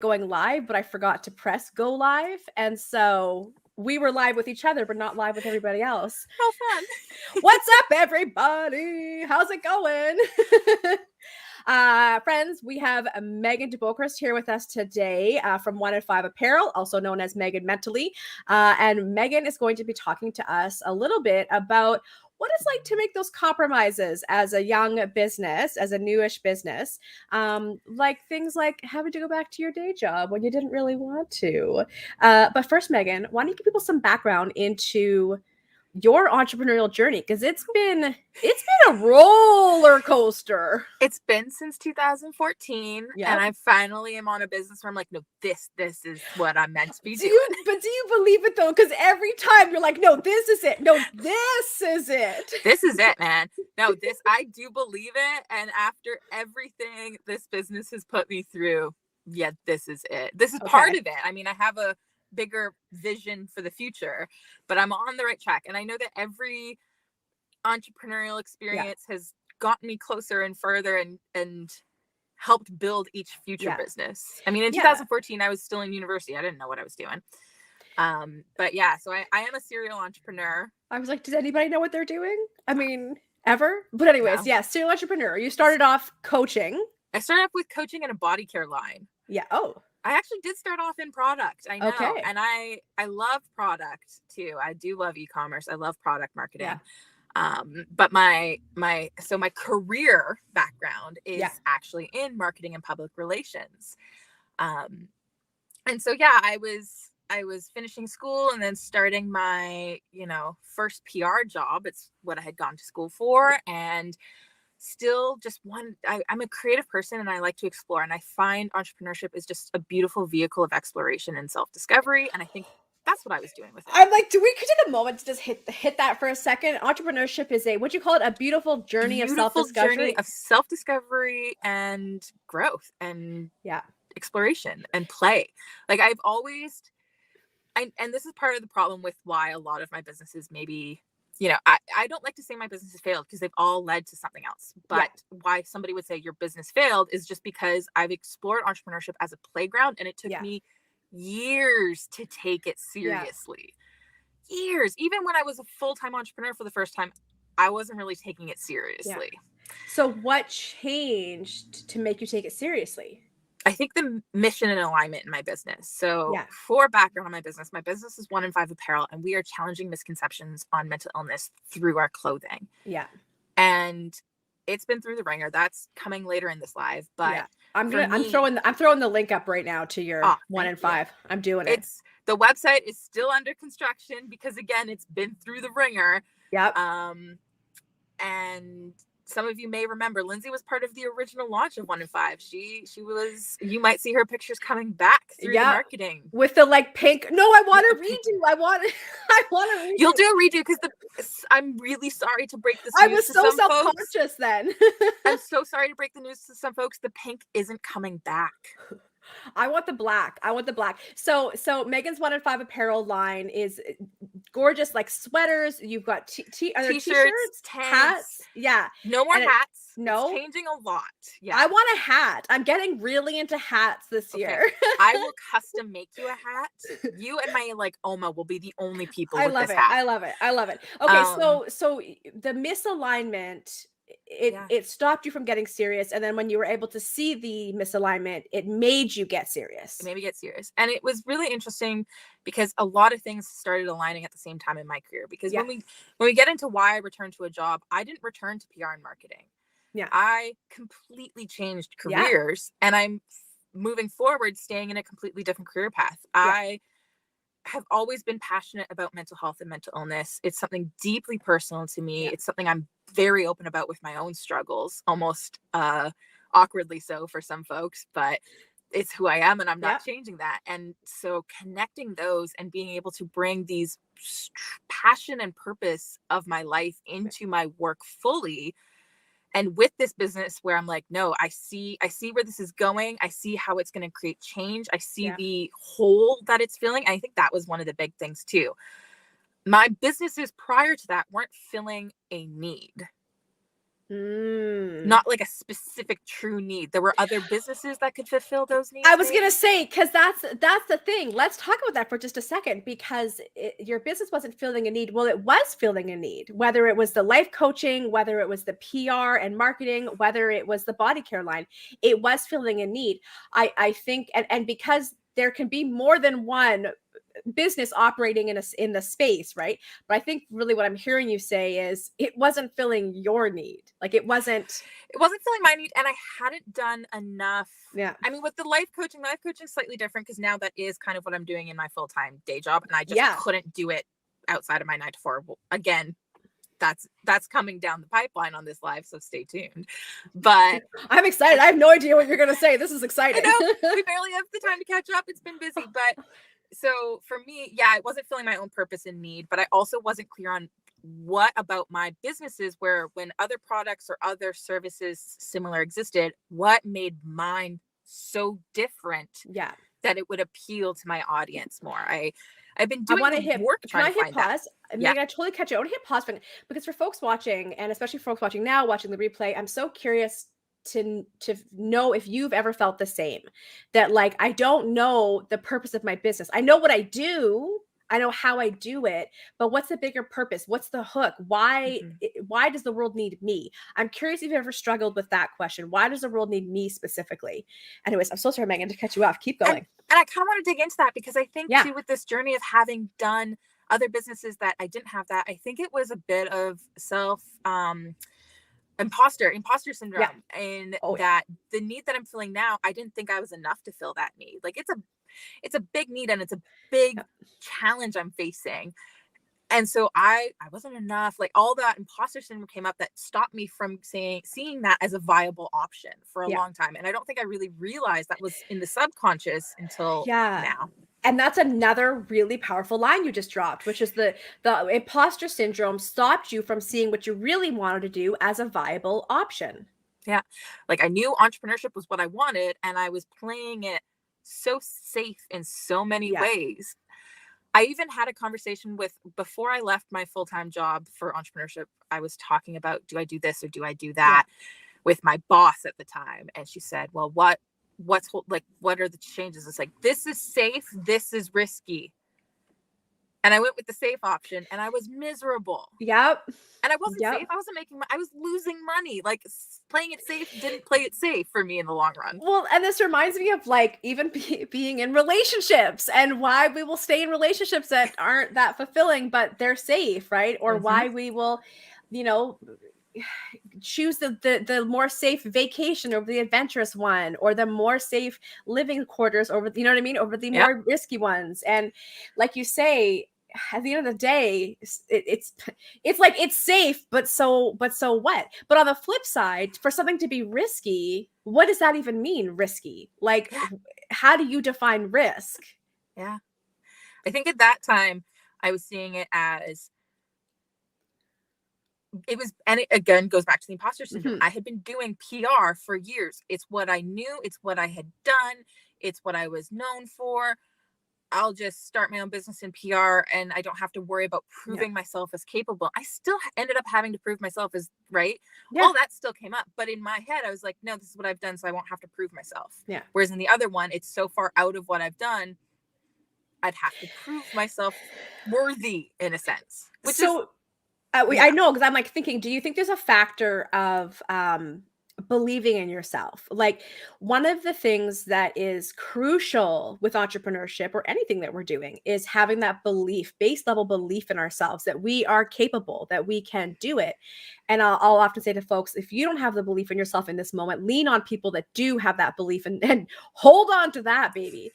going live, but I forgot to press go live. And so we were live with each other, but not live with everybody else. How fun. What's up, everybody? How's it going? Friends, we have Megan DeBokrist here with us today from 1 in 5 Apparel, also known as Megan Mentally. And Megan is going to be talking to us a little bit about what it's like to make those compromises as a young business, as a newish business, like things like having to go back to your day job when you didn't really want to. But first, Megan, why don't you give people some background into your entrepreneurial journey, because it's been a roller coaster. It's been since 2014, Yep. and I finally am on a business where I'm like, no, this is what I'm meant to be doing. But do you believe it though? Because every time you're like, no, this is it. No, this is it. This is it, man. No, I do believe it. And after everything this business has put me through, yeah, this is it. This is part of it. I mean, I have a bigger vision for the future, but I'm on the right track. And I know that every entrepreneurial experience has gotten me closer and further and helped build each future business. I mean, in 2014, I was still in university. I didn't know what I was doing. But yeah, so I am a serial entrepreneur. I was like, does anybody know what they're doing? I mean, ever? But anyways, serial entrepreneur. You started off coaching. I started off with coaching in a body care line. Yeah. Oh. I actually did start off in product. I know. Okay. And I love product too. I do love e-commerce. I love product marketing. Yeah. But my career background is actually in marketing and public relations. And so, yeah, I was finishing school and then starting my, first PR job. It's what I had gone to school for. And still just I'm a creative person and I like to explore. And I find entrepreneurship is just a beautiful vehicle of exploration and self-discovery. And I think that's what I was doing with it. I'm like, could take a moment to just hit that for a second? Entrepreneurship is a beautiful journey of self-discovery. Journey of self-discovery and growth and exploration and play. Like I've always, and this is part of the problem with why a lot of my businesses maybe, I don't like to say my business has failed because they've all led to something else. But why somebody would say your business failed is just because I've explored entrepreneurship as a playground and it took me years to take it seriously. Years. Even when I was a full-time entrepreneur for the first time, I wasn't really taking it seriously. So what changed to make you take it seriously? I think the mission and alignment in my business. So for background on my business is 1 in 5 Apparel, and we are challenging misconceptions on mental illness through our clothing. Yeah. And it's been through the ringer. That's coming later in this live, but I'm throwing the link up right now to your 1 in 5. I'm doing it. The website is still under construction because again, it's been through the ringer. Yep. And some of you may remember Lindsay was part of the original launch of 1 in 5. She was, you might see her pictures coming back through the marketing with the pink. No, I want to redo. I want to redo. You'll do a redo because I'm really sorry to break this news. I was so self-conscious then. I'm so sorry to break the news to some folks. The pink isn't coming back. I want the black. So Megan's 1 in 5 Apparel line is gorgeous, like sweaters. You've got t-shirts, hats. Yeah. No more hats. No. It's changing a lot. Yeah. I want a hat. I'm getting really into hats this year. I will custom make you a hat. You and my Oma will be the only people with this hat. I love it. Okay, so the misalignment, it stopped you from getting serious, and then when you were able to see the misalignment, it made you get serious. It made me get serious. And it was really interesting because a lot of things started aligning at the same time in my career. Because when we get into why I returned to a job, I didn't return to PR and marketing. Yeah. I completely changed careers and I'm moving forward, staying in a completely different career path. I have always been passionate about mental health and mental illness. It's something deeply personal to me. It's something I'm very open about with my own struggles, almost awkwardly so for some folks, but it's who I am and I'm not changing that. And so connecting those and being able to bring these passion and purpose of my life into my work fully. And with this business where I'm like, no, I see where this is going. I see how it's going to create change. I see the hole that it's filling. I think that was one of the big things too. My businesses prior to that weren't filling a need. Mm. not like a specific true need. There were other businesses that could fulfill those needs. I was maybe. gonna say, because that's the thing. Let's talk about that for just a second, because your business wasn't filling a need. Well, it was filling a need, whether it was the life coaching, whether it was the PR and marketing, whether it was the body care line, it was filling a need. I think, and because there can be more than one business operating in the space, right? But I think really what I'm hearing you say is it wasn't filling your need. Like it wasn't. It wasn't filling my need, and I hadn't done enough. Yeah. I mean, with the life coaching is slightly different because now that is kind of what I'm doing in my full-time day job, and I just Yeah. couldn't do it outside of my 9 to 4. Well, again, that's coming down the pipeline on this live, so stay tuned. But I'm excited. I have no idea what you're going to say. This is exciting. I know we barely have the time to catch up. It's been busy, but so for me, yeah, it wasn't filling my own purpose and need, but I also wasn't clear on what about my businesses where when other products or other services similar existed, what made mine so different Yeah. that it would appeal to my audience more. I've been doing I want to the hit. work Can trying I to hit find pause? that. Megan, I totally catch you. I want to hit pause because for folks watching, and especially folks watching now, watching the replay, I'm so curious to know if you've ever felt the same. That like I don't know the purpose of my business. I know what I do. I know how I do it, but what's the bigger purpose? What's the hook? Mhm. Why does the world need me? I'm curious if you've ever struggled with that question. Why does the world need me specifically? Anyways, I'm so sorry, Megan, to cut you off. Keep going. And I kind of want to dig into that because I think Yeah. too, with this journey of having done other businesses that I didn't have that, I think it was a bit of self imposter Yeah. syndrome, and Oh yeah. that the need that I'm feeling now, I didn't think I was enough to fill that need. Like it's a big need and it's a big Yeah. challenge I'm facing. And so I wasn't enough. Like all that imposter syndrome came up that stopped me from seeing that as a viable option for a Yeah. long time. And I don't think I really realized that was in the subconscious until Yeah. now. And that's another really powerful line you just dropped, which is the imposter syndrome stopped you from seeing what you really wanted to do as a viable option. Yeah. Like I knew entrepreneurship was what I wanted and I was playing it so safe in so many Yeah. ways. I even had a conversation with before I left my full-time job for entrepreneurship. I was talking about, do I do this or do I do Yeah. that with my boss at the time? And she said, well, what are the changes? It's like, this is safe. This is risky. And I went with the safe option and I was miserable. Yep. And I wasn't Yep. safe. I was losing money. Like playing it safe didn't play it safe for me in the long run. Well, and this reminds me of like even being in relationships and why we will stay in relationships that aren't that fulfilling, but they're safe, right? Or Mm-hmm. why we will, you know, choose the more safe vacation over the adventurous one, or the more safe living quarters over, you know what I mean, over the more risky ones. And like you say, at the end of the day, it's like it's safe, but so what? But on the flip side, for something to be risky, what does that even mean, risky? Like, how do you define risk? Yeah. I think at that time I was seeing it as it was, and it again goes back to the imposter syndrome. Mm-hmm. I had been doing PR for years. It's what I knew, it's what I had done, it's what I was known for. I'll just start my own business in PR and I don't have to worry about proving myself as capable. I still ended up having to prove myself as right. Yeah. All that still came up. But in my head, I was like, no, this is what I've done. So I won't have to prove myself. Yeah. Whereas in the other one, it's so far out of what I've done, I'd have to prove myself worthy in a sense. Which so, is I know, because I'm like thinking, do you think there's a factor of believing in yourself? Like, one of the things that is crucial with entrepreneurship or anything that we're doing is having that base level belief in ourselves that we are capable, that we can do it. And I'll often say to folks, if you don't have the belief in yourself in this moment, lean on people that do have that belief and hold on to that, baby.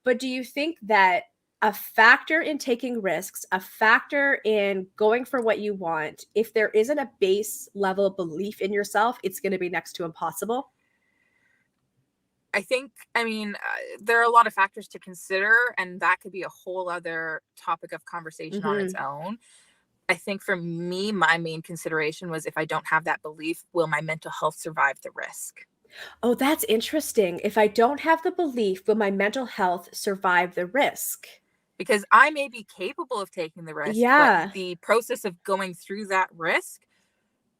But do you think that a factor in taking risks, a factor in going for what you want, if there isn't a base level belief in yourself, it's going to be next to impossible? I think, I mean, there are a lot of factors to consider, and that could be a whole other topic of conversation on its own. I think for me, my main consideration was if I don't have that belief, will my mental health survive the risk? Oh, that's interesting. If I don't have the belief, will my mental health survive the risk? Because I may be capable of taking the risk, but Yeah. the process of going through that risk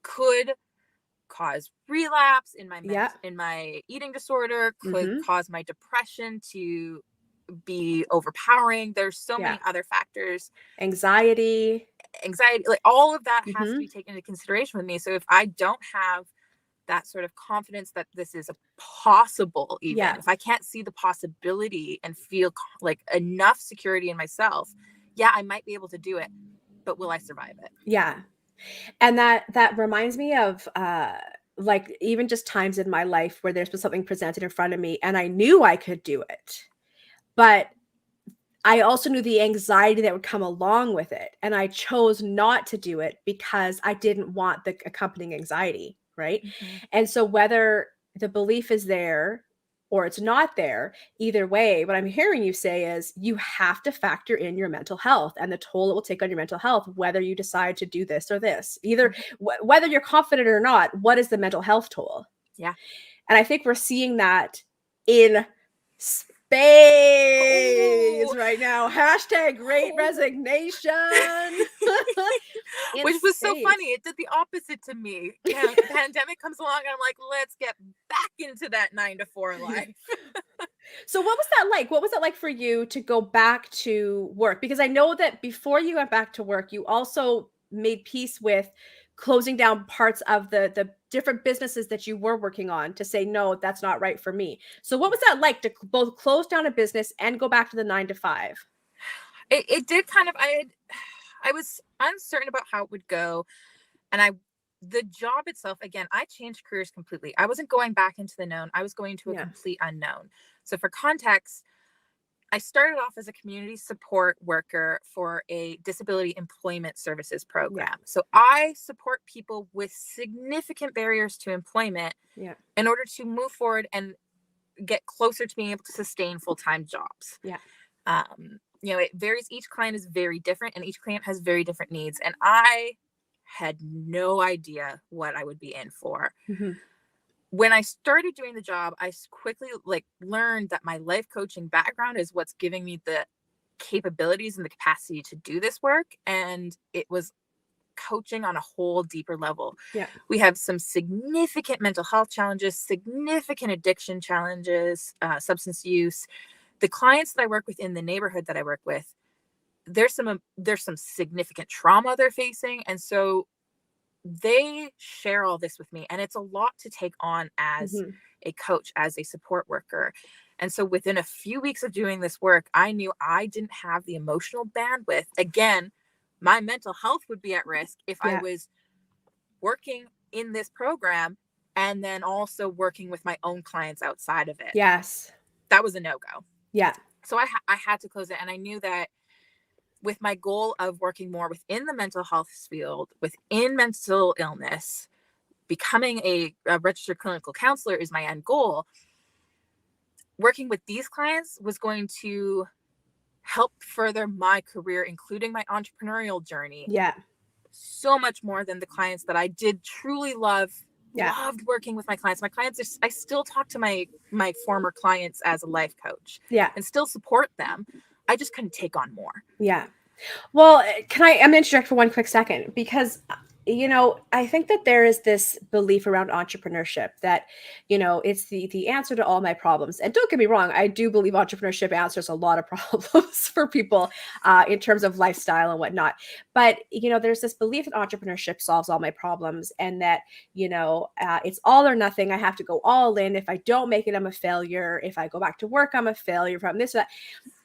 could cause relapse in my Yeah. in my eating disorder, could Mm-hmm. cause my depression to be overpowering. There's so Yeah. many other factors, Anxiety. anxiety, like all of that has to Mm-hmm. be taken into consideration with me. So if I don't have that sort of confidence that this is a possible, even Yeah. if I can't see the possibility and feel like enough security in myself, yeah, I might be able to do it, but will I survive it? Yeah. And that reminds me of like even just times in my life where there's been something presented in front of me and I knew I could do it. But I also knew the anxiety that would come along with it, and I chose not to do it because I didn't want the accompanying anxiety, right? Mm-hmm. And so whether the belief is there or it's not there, either way, what I'm hearing you say is you have to factor in your mental health and the toll it will take on your mental health, whether you decide to do this or this. Either Mm-hmm. whether you're confident or not, what is the mental health toll? Yeah. And I think we're seeing that in spades Oh, right now. Hashtag great oh. resignation in Which was so funny. spades. It did the opposite to me. Pandemic comes along and I'm like, let's get back into that 9 to 4 life. So what was that like? What was it like for you to go back to work? Because I know that before you went back to work, you also made peace with closing down parts of the different businesses that you were working on to say, no, that's not right for me. So what was that like to both close down a business and go back to the 9 to 5? It did kind of, I was uncertain about how it would go. And the job itself, again, I changed careers completely. I wasn't going back into the known. I was going to a Yeah. complete unknown. So for context, I started off as a community support worker for a disability employment services Yeah. program. So I support people with significant barriers to employment Yeah. in order to move forward and get closer to being able to sustain full-time jobs. Yeah. It varies. Each client is very different and each client has very different needs. And I had no idea what I would be in for. Mm-hmm. When I started doing the job, I quickly learned that my life coaching background is what's giving me the capabilities and the capacity to do this work. And it was coaching on a whole deeper level. Yeah. We have some significant mental health challenges, significant addiction challenges, substance use. The clients that I work with in the neighborhood that I work with, there's some significant trauma they're facing. And so they share all this with me, and it's a lot to take on as Mm-hmm. a coach, as a support worker. And so within a few weeks of doing this work, I knew I didn't have the emotional bandwidth. Again, my mental health would be at risk if I Yeah. was working in this program and then also working with my own clients outside of it. Yes. That was a no-go. Yeah. So I had to close it. And I knew that with my goal of working more within the mental health field, within mental illness, becoming a registered clinical counselor is my end goal. Working with these clients was going to help further my career, including my entrepreneurial journey, Yeah. so much more than the clients that I did truly love. Yeah. Loved working with my clients. My clients, I still talk to my former clients as a life coach Yeah. and still support them. I just couldn't take on more. Yeah. Well, I'm going to interject for one quick second because, I think that there is this belief around entrepreneurship that, it's the answer to all my problems. And don't get me wrong, I do believe entrepreneurship answers a lot of problems for people in terms of lifestyle and whatnot. But, there's this belief that entrepreneurship solves all my problems and that, it's all or nothing. I have to go all in. If I don't make it, I'm a failure. If I go back to work, I'm a failure from this, that.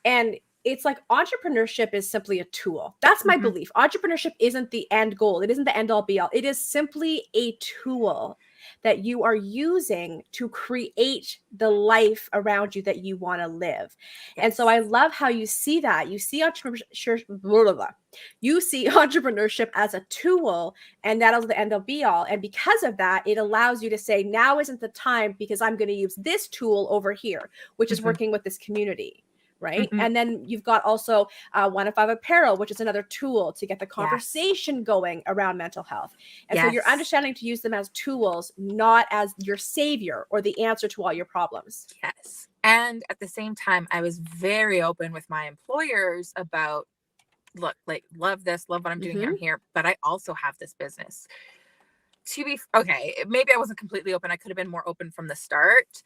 And it's like entrepreneurship is simply a tool. That's my Mm-hmm. belief. Entrepreneurship isn't the end goal. It isn't the end all be all. It is simply a tool that you are using to create the life around you that you want to live. Yes. And so I love how you see that. You see entrepreneurship, blah, blah, blah. You see entrepreneurship as a tool, and that is the end all be all. And because of that, it allows you to say, now isn't the time because I'm going to use this tool over here, which is Mm-hmm. working with this community. Right. Mm-hmm. And then you've got also 1 in 5 Apparel, which is another tool to get the conversation going around mental health. And so you're understanding to use them as tools, not as your savior or the answer to all your problems. Yes. And at the same time, I was very open with my employers about, look, love this, love what I'm doing here, I'm here, but I also have this business. okay, maybe I wasn't completely open. I could have been more open from the start,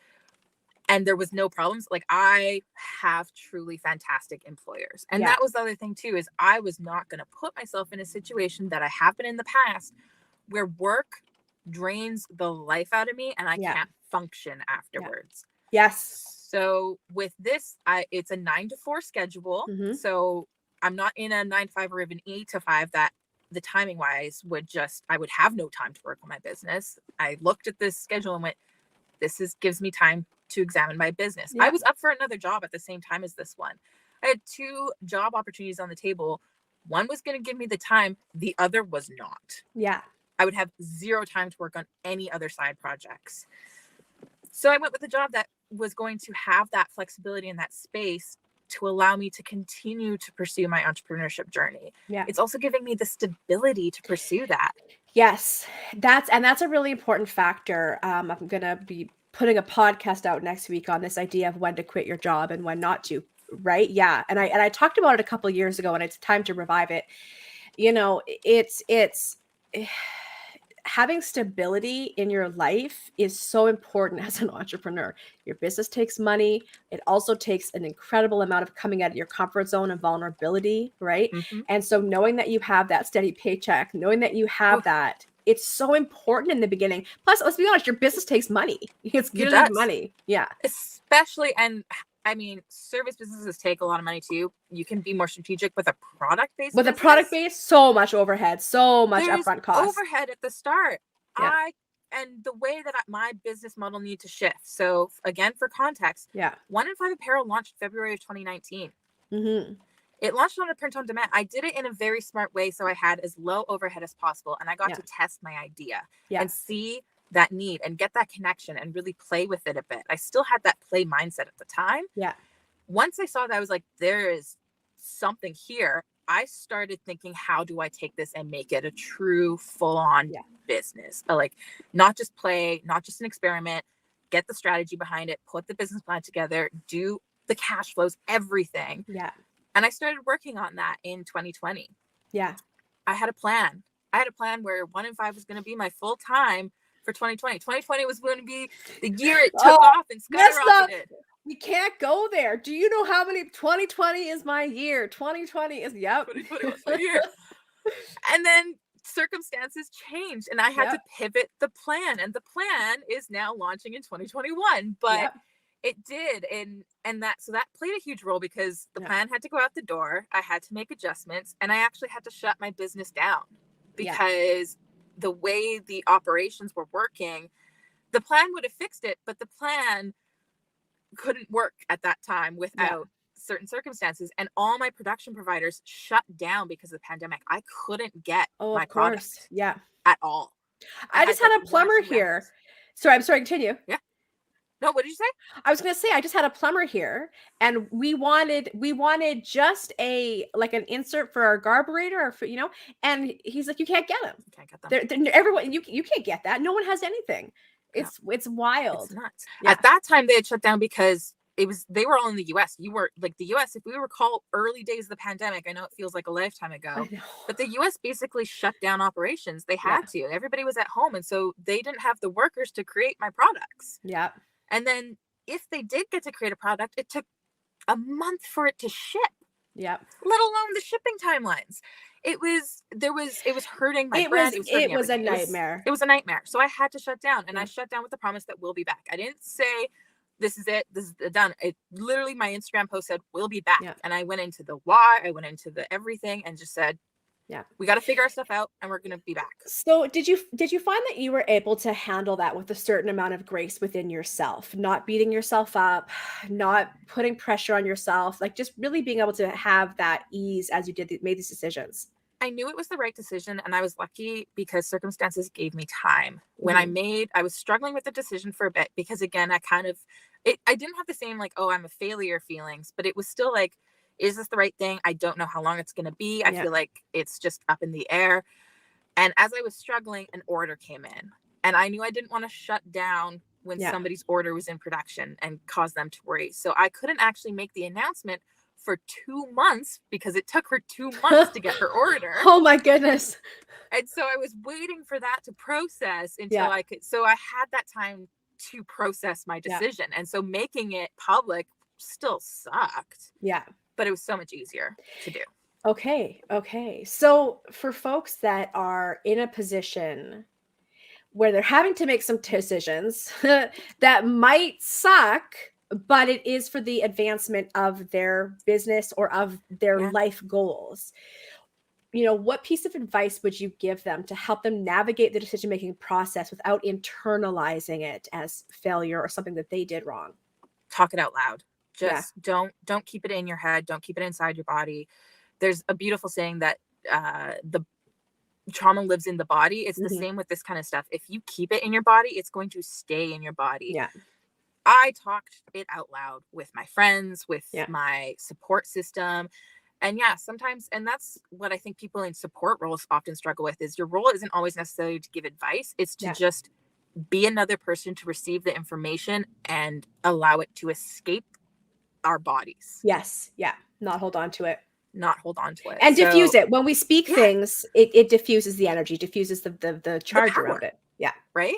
and there was no problems. Like, I have truly fantastic employers. And Yeah. that was the other thing too, is I was not going to put myself in a situation that I have been in the past where work drains the life out of me and I Yeah. can't function Yeah. afterwards. Yes. So with this, it's a 9 to 4 schedule. Mhm. So I'm not in a 9 to 5 or even 8 to 5 that the timing wise I would have no time to work on my business. I looked at this schedule and went, gives me time to examine my business. Yeah. I was up for another job at the same time as this one. I had 2 job opportunities on the table. One was going to give me the time, the other was not. Yeah. I would have 0 time to work on any other side projects. So I went with a job that was going to have that flexibility and that space to allow me to continue to pursue my entrepreneurship journey. Yeah. It's also giving me the stability to pursue that. Yes, that's a really important factor. I'm gonna be putting a podcast out next week on this idea of when to quit your job and when not to. Right? Yeah, and I talked about it a couple of years ago, and it's time to revive it. You know, it's having stability in your life is so important as an entrepreneur. Your business takes money. It also takes an incredible amount of coming out of your comfort zone and vulnerability, right? Mm-hmm. And so knowing that you have that steady paycheck, knowing that you have that, it's so important in the beginning. Plus, let's be honest, your business takes money. It's going to need money. Yeah. Especially, and I mean, service businesses take a lot of money too. You can be more strategic with a product-based With business. a product-based, so much overhead, so much There's upfront costs. overhead at the start. Yeah. And the way that my business model needs to shift. So again, for context, Yeah. 1 in 5 Apparel launched February of 2019. Mm-hmm. It launched on a print on demand. I did it in a very smart way, so I had as low overhead as possible, and I got to test my idea and see that need and get that connection and really play with it a bit. I still had that play mindset at the time. Yeah. Once I saw that, I was like, there is something here. I started thinking, how do I take this and make it a true full-on business? Like, not just play, not just an experiment, get the strategy behind it, put the business plan together, do the cash flows, everything. Yeah. And I started working on that in 2020. Yeah. I had a plan. I had a plan where 1 in 5 was going to be my full time for 2020. 2020 was going to be the year it took off and skyrocketed. We can't go there. Do you know how many? 2020 is my year. 2020 is 2020 was my year. And then circumstances changed, and I had to pivot the plan, and the plan is now launching in 2021. But it did, and that played a huge role because the plan had to go out the door. I had to make adjustments, and I actually had to shut my business down because the way the operations were working, the plan would have fixed it, but the plan couldn't work at that time without certain circumstances, and all my production providers shut down because of the pandemic. I couldn't get my products at all. I just had a plumber here. Sorry, I'm sorry, continue. Yeah. No, what did you say? I was going to say, I just had a plumber here, and we wanted just an insert for our carburetor, or for, and he's like, you can't get them. You can't get them. Everyone, you can't get that. No one has anything. It's wild. It's nuts. At that time, they had shut down because they were all in the US. You were like the US, if we recall early days of the pandemic, I know it feels like a lifetime ago, but the US basically shut down operations. They had to. Everybody was at home, and so they didn't have the workers to create my products. Yeah. And then if they did get to create a product, it took a month for it to ship. Yeah. Let alone the shipping timelines. It was hurting my brand. It was a nightmare. It was a nightmare. So I had to shut down, and I shut down with the promise that we'll be back. I didn't say this is it. This is done. It literally, my Instagram post said, we'll be back. And I went into the why, I went into the everything, and just said, we got to figure our stuff out, and we're going to be back. So did you find that you were able to handle that with a certain amount of grace within yourself, not beating yourself up, not putting pressure on yourself, like just really being able to have that ease as you made these decisions? I knew it was the right decision, and I was lucky because circumstances gave me time. When I was struggling with the decision for a bit because, again, I didn't have the same like, oh, I'm a failure feelings, but it was still like, is this the right thing? I don't know how long it's going to be. I feel like it's just up in the air. And as I was struggling, an order came in, and I knew I didn't want to shut down when somebody's order was in production and cause them to worry. So I couldn't actually make the announcement Oh. for 2 months because it took her 2 months to get her order. Oh my goodness. And so I was waiting for that to process until Yeah. I could, so I had that time to process my Yeah. decision. And so making it public still sucked, Yeah. but it was so much easier to do. Okay. Okay. So for folks that are in a position where they're having to make some decisions that might suck, but it is for the advancement of their business or of their Yeah. life goals. You know, what piece of advice would you give them to help them navigate the decision-making process without internalizing it as failure or something that they did wrong? Talk it out loud. Yeah. Just don't keep it in your head. Don't keep it inside your body. There's a beautiful saying that the trauma lives in the body. It's the Mhm. same with this kind of stuff. If you keep it in your body, it's going to stay in your body. Yeah. I talked it out loud with my friends, with Yeah. my support system. And yeah, sometimes, and that's what I think people in support roles often struggle with, is your role isn't always necessarily to give advice. It's to Yeah. just be another person to receive the information and allow it to escape our bodies, Yes. Yeah. Not hold on to it. not hold on to it. And diffuse So it. When we speak yeah, things, it diffuses the energy, diffuses the the charge around power, it. Yeah. right?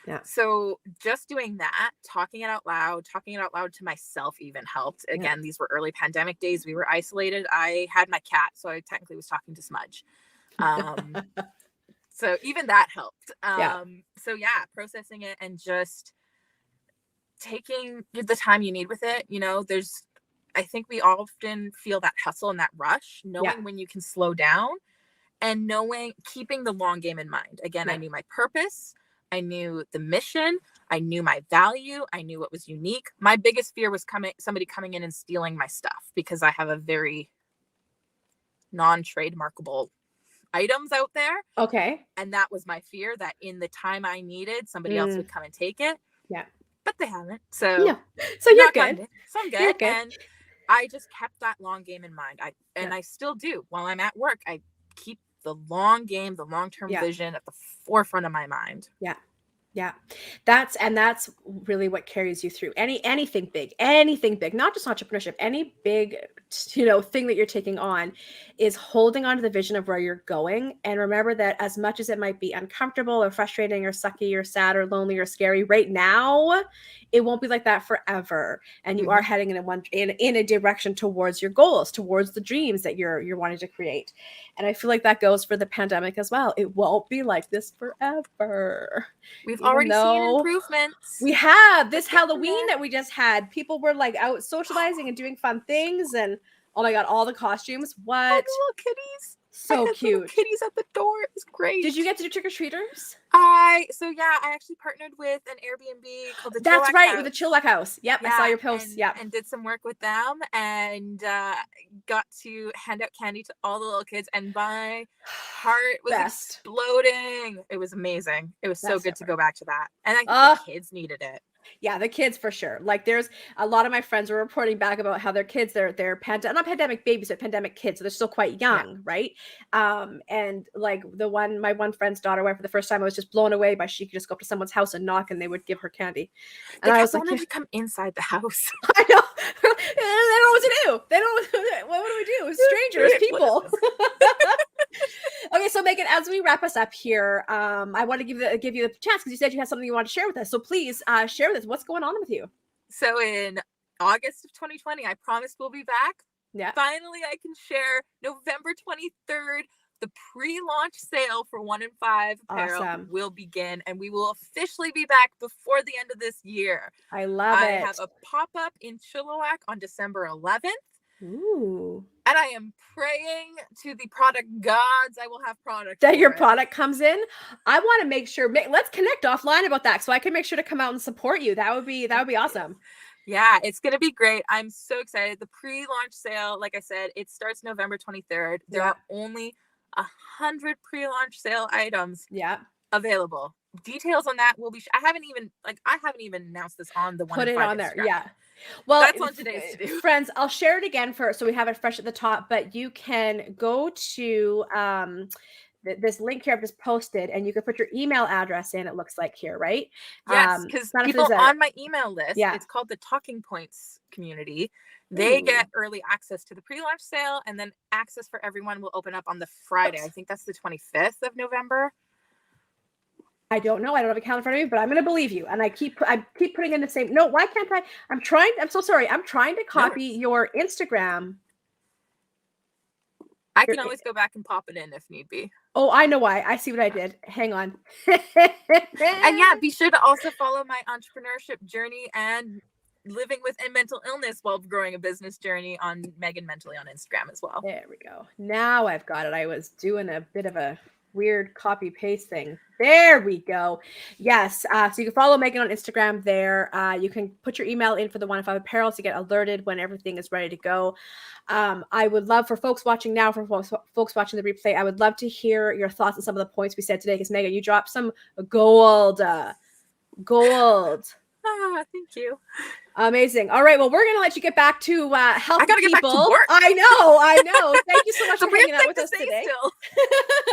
Yeah. So just doing that, talking it out loud to myself even helped. Yeah. Again, these were early pandemic days. We were isolated. I had my cat, so I technically was talking to Smudge. So even that helped. Yeah. So yeah, processing it and just taking the time you need with it. You know, I think we often feel that hustle and that rush, Yeah. knowing when you can slow down and keeping the long game in mind. Again, Yeah. I knew my purpose. I knew the mission. I knew my value. I knew what was unique. My biggest fear was somebody coming in and stealing my stuff, because I have a very non-trademarkable items out there. Okay. And that was my fear, that in the time I needed, somebody else would come and take it. Yeah. But they haven't. So No. So you're knock on good. wood. So I'm You're good. good. And I just kept that long game in mind. Yeah. I still do. While I'm at work, I keep the long game, the long-term Yeah. vision at the forefront of my mind. Yeah. Yeah. That's really what carries you through anything big, not just entrepreneurship, any big, thing that you're taking on is holding on to the vision of where you're going. And remember that as much as it might be uncomfortable or frustrating or sucky or sad or lonely or scary right now, it won't be like that forever. And you are heading in a direction towards your goals, towards the dreams that you're wanting to create. And I feel like that goes for the pandemic as well. It won't be like this forever. We've Even already seen though improvements. we have this Let's get from Halloween there. that we just had, people were like out socializing and doing fun things, and oh my god, all the costumes. All What? the little kitties. I So had little cute. kitties at the door. It was great. Did you get to do trick-or-treaters? I actually partnered with an Airbnb called the That's Chillax right, House. with the Chillax House. Yep, I saw your posts. And, Yep. and did some work with them, and got to hand out candy to all the little kids, and my heart was Best. exploding. It was amazing. It was so That's good so to go back to that, and I think the kids needed it. Yeah, the kids for sure. Like there's a lot of my friends were reporting back about how their kids, they're not pandemic babies, but pandemic kids. So they're still quite young, right? And like my one friend's daughter went for the first time. I was just blown away by she could just go up to someone's house and knock and they would give her candy. And I was like, wanted to come inside the house. I know. They don't know what to do. They don't. What do we do? Strangers, people. Okay, so Megan, as we wrap us up here, I want to give you the chance because you said you had something you want to share with us. So please share with us what's going on with you. So in August of 2020, I promised we'll be back. Yeah. Finally, I can share November 23rd. The pre-launch sale for 1 in 5 apparel will begin, and we will officially be back before the end of this year. I love it. I have a pop-up in Chilliwack on December 11th. Ooh. And I am praying to the product gods I will have product that your product comes in. I want to make sure, let's connect offline about that so I can make sure to come out and support you. That would be awesome. Yeah, it's going to be great. I'm so excited. The pre-launch sale, like I said, it starts November 23rd. There are only 100 pre-launch sale items available. Details on that will be I haven't even announced this on the one. Put it on there. Instagram. Yeah. Well, that's on today's to-do. Friends, I'll share it again so we have it fresh at the top, but you can go to this link here I've just posted, and you can put your email address in, it looks like here, right? Yes, because people on my email list, it's called the Talking Points community. They get early access to the pre-launch sale, and then access for everyone will open up on the Friday. I think that's the 25th of November. I don't know. I don't have a calendar in front of me, but I'm going to believe you. And I keep putting in the same. No, why can't I? I'm so sorry. I'm trying to copy your Instagram. I can always go back and pop it in if need be. Oh, I know why. I see what I did. Hang on. And yeah, be sure to also follow my entrepreneurship journey and living with a mental illness while growing a business journey on Megan Mentally on Instagram as well. There we go. Now I've got it. I was doing a bit of a weird copy paste thing. There we go. Yes. So you can follow Megan on Instagram there. You can put your email in for the 1 in 5 apparel to get alerted when everything is ready to go. I would love for folks watching now, for folks watching the replay, I would love to hear your thoughts on some of the points we said today, because Megan, you dropped some gold. Thank you. Amazing. All right. Well, we're gonna let you get back to helping I gotta people. Get back to work. I know. Thank you so much for hanging out with us today.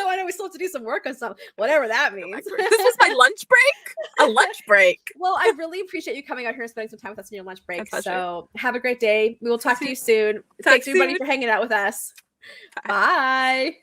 I know we still have to do some work on something, whatever that means. This was my lunch break. A lunch break. Well, I really appreciate you coming out here and spending some time with us in your lunch break. So have a great day. We will talk to you soon. Thanks everybody for hanging out with us. Bye.